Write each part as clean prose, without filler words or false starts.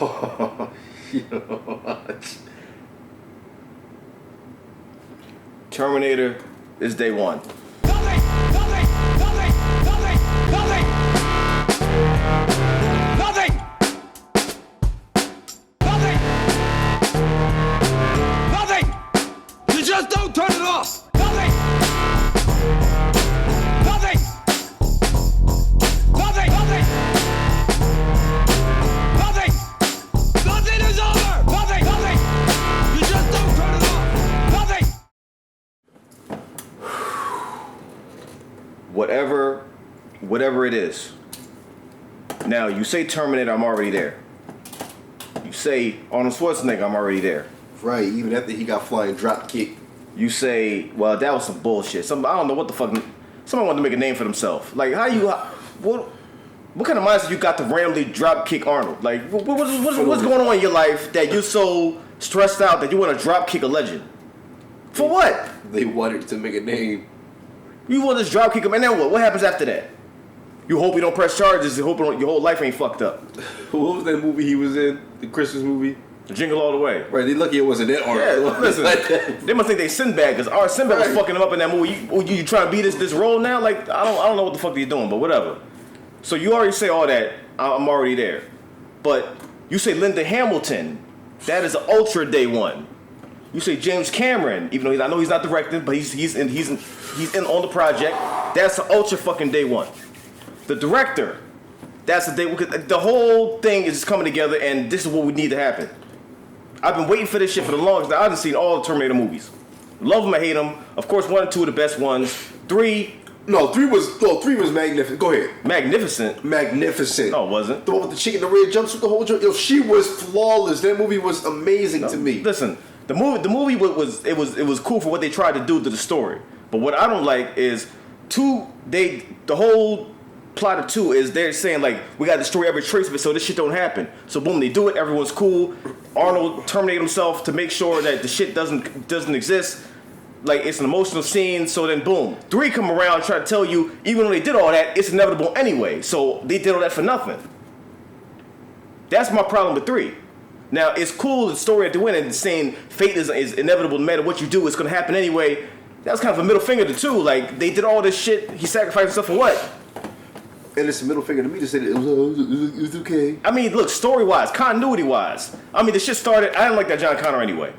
You know what? Terminator is day one. Nothing! You just don't turn it off! Nothing! Nothing is over! Nothing! You just don't turn it off! Nothing! Whatever it is. Now, you say Terminator, I'm already there. You say Arnold Schwarzenegger, I'm already there. Right, even after he got flying drop kick. You say, well, that was some bullshit. I don't know what the fuck. Someone wanted to make a name for themselves. Like, what kind of mindset you got to randomly drop kick Arnold? Like, what's going on in your life that you're so stressed out that you want to drop kick a legend? For what? They wanted to make a name. You want to just drop kick him, and then what? What happens after that? You hope you don't press charges. You hope your whole life ain't fucked up. What was that movie he was in? The Christmas movie? Jingle All the Way. Right, they lucky it wasn't that Arnold. Yeah, listen, they must think they Sinbad, because our Sinbad was fucking him up in that movie. You trying to be this role now? Like, I don't know what the fuck they're doing, but whatever. So you already say all that. I'm already there. But you say Linda Hamilton. That is an ultra day one. You say James Cameron, even though I know he's not directing, but he's in on the project. That's an ultra fucking day one. The director. That's the day. The whole thing is just coming together, and this is what we need to happen. I've been waiting for this shit for the longest. I've seen all the Terminator movies. Love them, I hate them. Of course, 1 and 2 are the best ones. 3 was magnificent. Go ahead. Magnificent. No, it wasn't. The one with the chick in the red jumpsuit, the whole jump. Yo, she was flawless. That movie was amazing to me. Listen, the movie was cool for what they tried to do to the story. But what I don't like is the whole plot of 2 is they're saying like we got to destroy every trace of it so this shit don't happen. So boom, they do it. Everyone's cool. Arnold terminated himself to make sure that the shit doesn't exist. Like it's an emotional scene. So then boom, 3 come around and try to tell you even though they did all that, it's inevitable anyway. So they did all that for nothing. That's my problem with 3. Now it's cool the story at the end and saying fate is inevitable no matter what you do, it's gonna happen anyway. That was kind of a middle finger to 2. Like they did all this shit. He sacrificed himself for what? And it's a middle finger to me to say that it was okay. I mean, look, story-wise, continuity-wise. I mean, the shit started... I didn't like that John Connor anyway.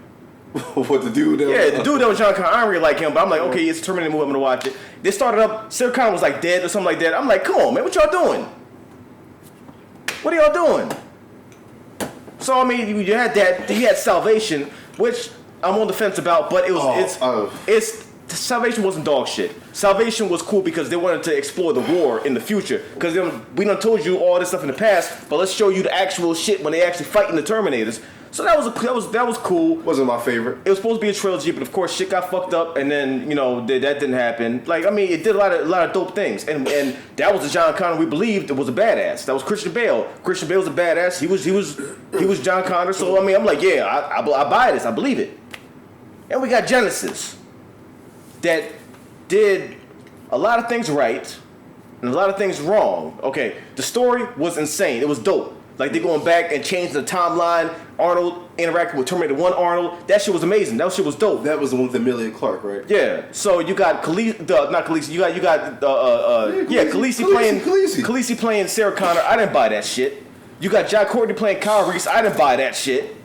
What, the dude that... Yeah, the dude that was John Connor, I don't really like him, but I'm like, okay, it's a Terminator movie, I'm gonna watch it. They started up, Sarah Connor was like dead or something like that. I'm like, come on, man, what y'all doing? What are y'all doing? So, I mean, you had that, he had Salvation, which I'm on the fence about, but it was... Salvation wasn't dog shit. Salvation was cool because they wanted to explore the war in the future. Because we done told you all this stuff in the past, but let's show you the actual shit when they actually fighting the Terminators. So that was cool. Wasn't my favorite. It was supposed to be a trilogy, but of course shit got fucked up, and then that didn't happen. Like I mean, it did a lot of dope things, and that was the John Connor we believed it was a badass. That was Christian Bale. Christian Bale was a badass. He was John Connor. So I mean, I'm like, yeah, I buy this. I believe it. And we got Genesis that did a lot of things right and a lot of things wrong. Okay, the story was insane. It was dope. Like they're going back and changing the timeline. Arnold interacting with Terminator 1 Arnold. That shit was amazing. That shit was dope. That was the one with Emilia Clarke, right? Yeah. So you got Khaleesi playing Sarah Connor. I didn't buy that shit. You got Jack Courtney playing Kyle Reese. I didn't buy that shit.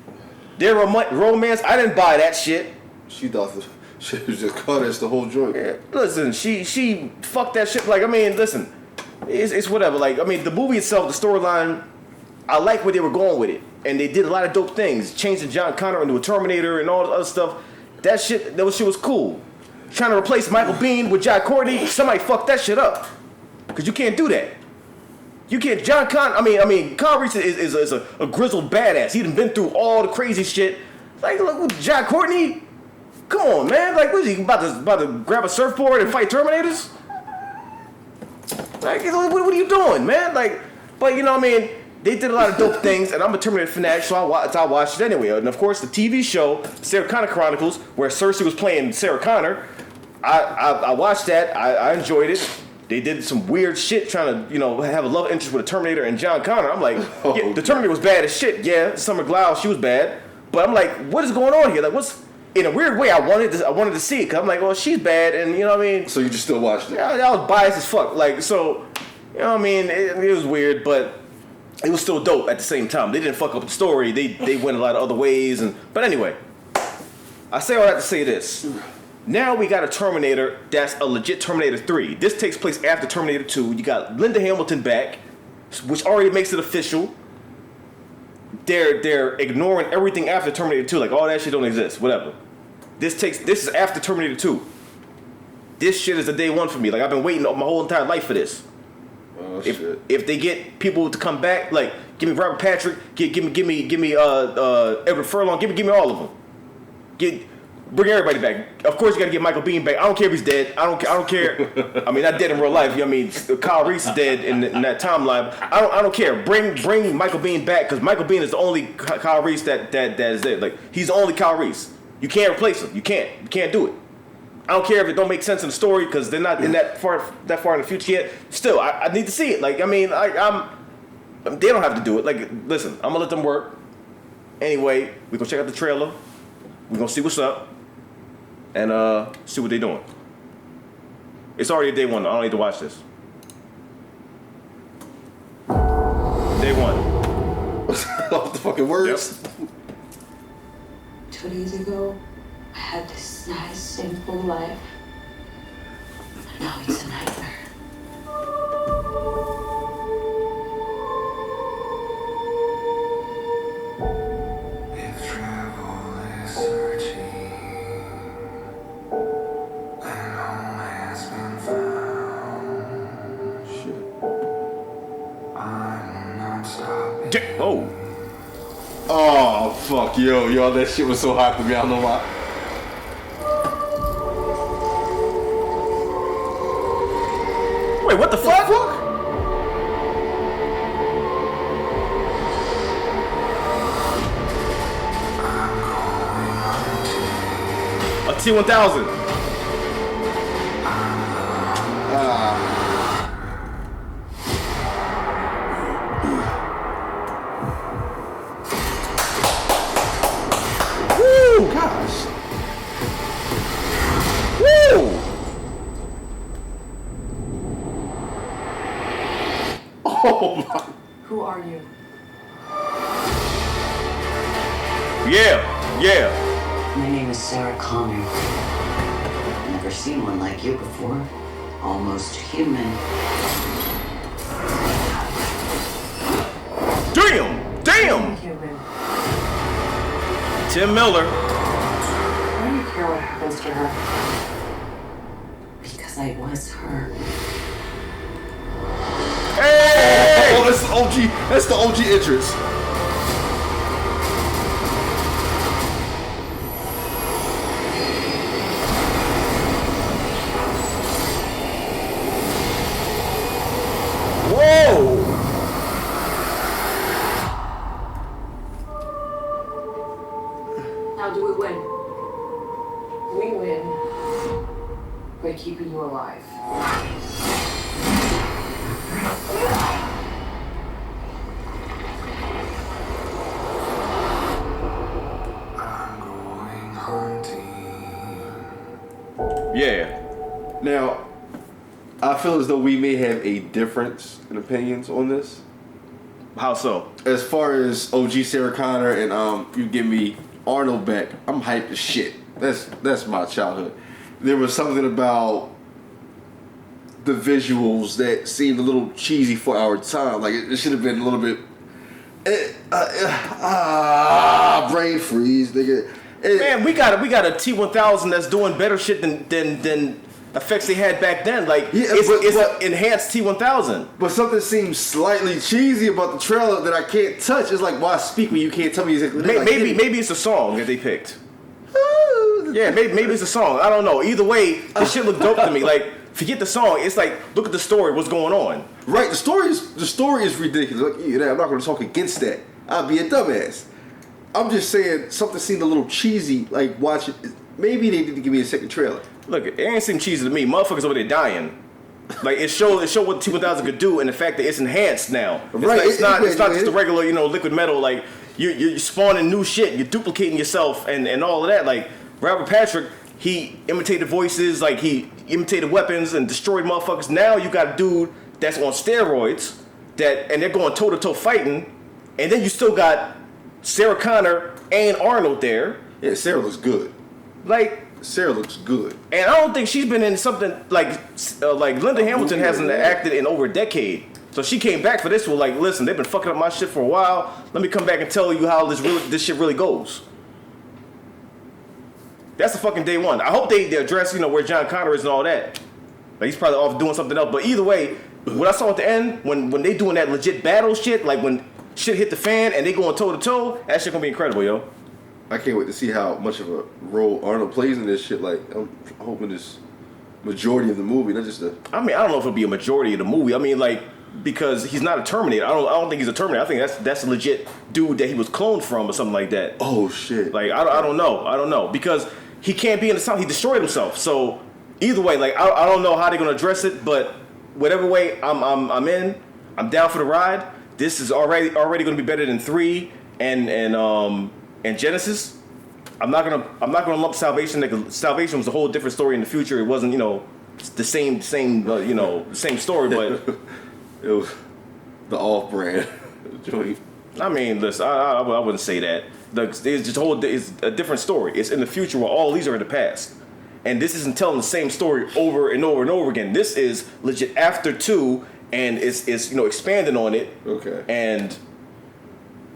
Their romance. I didn't buy that shit. She thought she was just cut as the whole joint. Yeah. Listen, she fucked that shit. Like I mean, listen, it's whatever. Like I mean, the movie itself, the storyline. I like where they were going with it, and they did a lot of dope things, changing John Connor into a Terminator and all the other stuff. That shit was cool. Trying to replace Michael Biehn with Jack Courtney, somebody fucked that shit up, because you can't do that. You can't. John Connor. I mean, Kyle Reese is a grizzled badass. He done been through all the crazy shit. Like, look with Jack Courtney. Come on, man. Like, what is he about to grab a surfboard and fight Terminators? Like, what are you doing, man? Like, but you know what I mean. They did a lot of dope things, and I'm a Terminator fanatic, so I watched it anyway. And of course, the TV show, Sarah Connor Chronicles, where Cersei was playing Sarah Connor, I watched that. I enjoyed it. they did some weird shit trying to, you know, have a love interest with a Terminator and John Connor. I'm like, yeah, the Terminator was bad as shit. Yeah, Summer Glau, she was bad. But I'm like, what is going on here? Like, what's... In a weird way, I wanted to see it, because I'm like, well, she's bad, and you know what I mean? So you just still watched it? I was biased as fuck. Like, so, you know what I mean? It was weird, but it was still dope at the same time. They didn't fuck up the story. They went a lot of other ways. But anyway, I say all that to say this. Now we got a Terminator that's a legit Terminator 3. This takes place after Terminator 2. You got Linda Hamilton back, which already makes it official. They're ignoring everything after Terminator 2. Like, all that shit don't exist. Whatever. This is after Terminator 2. This shit is a day one for me. Like, I've been waiting my whole entire life for this. Oh, shit. If they get people to come back, like, give me Robert Patrick, give me Edward Furlong, give me all of them. Bring everybody back. Of course, you got to get Michael Biehn back. I don't care if he's dead. I don't care. I mean, not dead in real life. You know what I mean, Kyle Reese is dead in that timeline. I don't care. Bring Michael Biehn back, because Michael Biehn is the only Kyle Reese that is there. Like, he's the only Kyle Reese. You can't replace him. You can't do it. I don't care if it don't make sense in the story, because they're not in that far in the future yet. Still, I need to see it. Like, I mean, they don't have to do it. Like, listen, I'm gonna let them work. Anyway, we gonna check out the trailer. We gonna see what's up, and see what they're doing. It's already day one. I don't need to watch this. Day one. Off the fucking words. Yep. 2 days ago, I had this nice, simple life. Now it's a nightmare. If travel is searching and home has been found, Shit. I'm not stopping. Oh. Oh, fuck, yo, that shit was so hot to me. I don't know why. Wait, what the fuck? A T-1000. Woo, gosh. Woo! Oh, my. Who are you? Yeah. My name is Sarah Connor. Never seen one like you before. Almost human. Damn. Human. Tim Miller. Why do you care what happens to her? Because I was her. Hey! Oh, that's the OG. That's the OG entrance. Whoa! How do we win? We win by keeping you alive. I'm going hunting. Yeah. Now, I feel as though we may have a difference in opinions on this. How so? As far as OG Sarah Connor and you give me Arnold back, I'm hyped as shit. That's my childhood. There was something about the visuals that seemed a little cheesy for our time. Like it should have been a little bit. Brain freeze, nigga. Man, we got a T-1000 that's doing better shit than effects they had back then. Like, Yeah, it's but- an enhanced T-1000. But something seems slightly cheesy about the trailer that I can't touch. It's like, why speak when you can't tell me exactly? Maybe it's a song that they picked. Yeah, maybe it's a song. I don't know. Either way, the shit looked dope to me. Like, forget the song. It's like, look at the story. What's going on? Right, the story is ridiculous. Like, yeah, I'm not going to talk against that. I'd be a dumbass. I'm just saying something seemed a little cheesy. Like, watch it. Maybe they need to give me a second trailer. Look, it ain't seem cheesy to me. Motherfuckers over there dying. Like it showed what the T-1000 could do, and the fact that it's enhanced now. Right. It's not just the regular, liquid metal. Like you're spawning new shit. You're duplicating yourself and all of that. Like Robert Patrick, he imitated voices. Like he imitated weapons and destroyed motherfuckers. Now you got a dude that's on steroids and they're going toe to toe fighting, and then you still got Sarah Connor and Arnold there. Yeah, Sarah looks good. Like. Sarah looks good. And I don't think she's been in something like Linda Hamilton hasn't acted in over a decade. So she came back for this one like, listen, they've been fucking up my shit for a while. Let me come back and tell you how this shit really goes. That's the fucking day one. I hope they address, where John Connor is and all that. Like he's probably off doing something else. But either way, what I saw at the end, when they doing that legit battle shit, like when shit hit the fan and they going toe to toe, that shit gonna be incredible, yo. I can't wait to see how much of a role Arnold plays in this shit. Like, I'm hoping this majority of the movie, not just the... I mean, I don't know if it'll be a majority of the movie. I mean, like, because he's not a Terminator. I don't think he's a Terminator. I think that's a legit dude that he was cloned from or something like that. Oh, shit. Like, I don't know. Because he can't be in the South. He destroyed himself. So, either way, like, I don't know how they're going to address it, but whatever way I'm in, I'm down for the ride. This is already going to be better than 3 and Genesis. I'm not gonna lump Salvation. Like, Salvation was a whole different story in the future. It wasn't the same same story, but it was the off-brand joint. I mean, listen, I wouldn't say that. It's just it's a different story. It's in the future where all these are in the past, and this isn't telling the same story over and over and over again. This is legit after 2, and it's expanding on it. Okay. And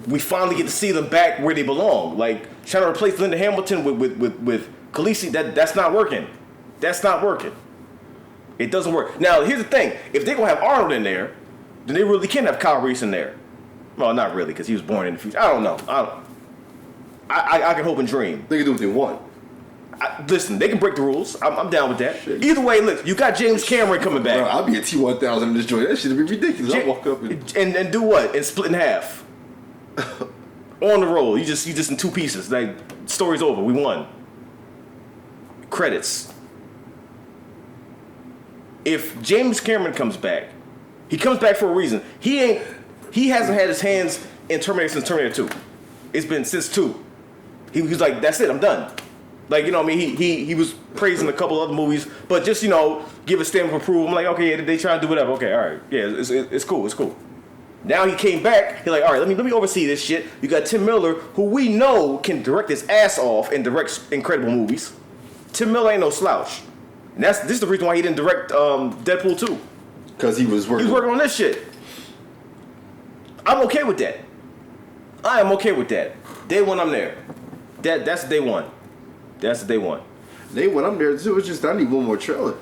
we finally get to see them back where they belong. Like trying to replace Linda Hamilton with Khaleesi, that's not working. That's not working. It doesn't work. Now here's the thing: if they're gonna have Arnold in there, then they really can have Kyle Reese in there. Well, not really, because he was born in the future. I don't know. I can hope and dream. They can do what they want. Listen, they can break the rules. I'm down with that. Shit. Either way, look, you got James Cameron coming back. Bro, I'll be a T-1000 in this joint. That shit'd be ridiculous. I'll walk up and do what? And split in half. On the roll, you just in 2 pieces. Like, story's over. We won. Credits. If James Cameron comes back, he comes back for a reason. He hasn't had his hands in Terminator since Terminator 2. It's been since 2. He was like, that's it, I'm done. Like, I mean, he was praising a couple other movies, but just, give a stamp of approval. I'm like, okay, yeah, they try to do whatever. Okay, all right, yeah, it's cool. Now he came back. He's like, all right, let me oversee this shit. You got Tim Miller, who we know can direct his ass off and direct incredible movies. Tim Miller ain't no slouch. And this is the reason why he didn't direct Deadpool 2. Because he was working on this shit. I'm okay with that. I am okay with that. Day one, I'm there. That's day one. That's day one. Day one, I'm there too. It's just I need one more trailer.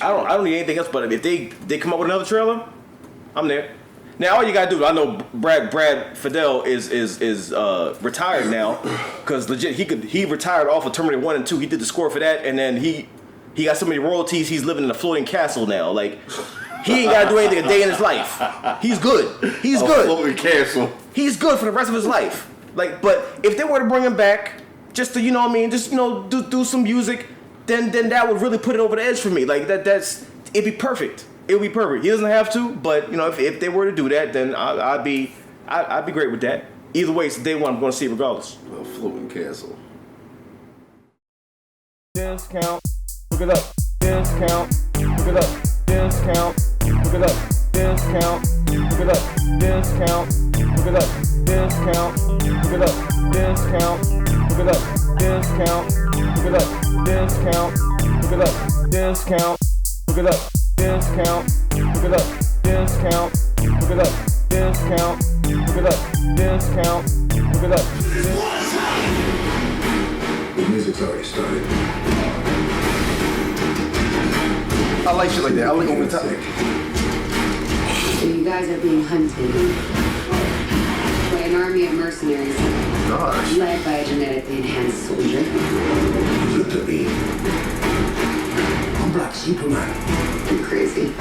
I don't need anything else. But if they come up with another trailer, I'm there. Now all you gotta do, I know Brad Fidel is retired now, because legit he retired off of Terminator 1 and 2. He did the score for that, and then he got so many royalties. He's living in a floating castle now. Like, he ain't gotta do anything a day in his life. He's good. He's good. Floating castle. He's good for the rest of his life. Like, but if they were to bring him back, just to do some music, then that would really put it over the edge for me. Like it'd be perfect. It would be perfect. He doesn't have to, but if they were to do that, then I'd be great with that. Either way, it's day one. I'm going to see it regardless. A floating castle. Discount. Look it up. Discount. Look it up. Discount. Look it up. Discount. Look it up. Discount. Look it up. Discount. Look it up. Discount. Look it up. Discount. Look it up. Discount. Look it up. Discount. Look it up. Discount. Look it up. Discount. Look it up. Discount. Look it up. Discount. Look it up. The music's already started. I like shit like that. I like over the top. So you guys are being hunted by an army of mercenaries Gosh. led by a genetically enhanced soldier. Look at me. I'm Black Superman. I'm crazy.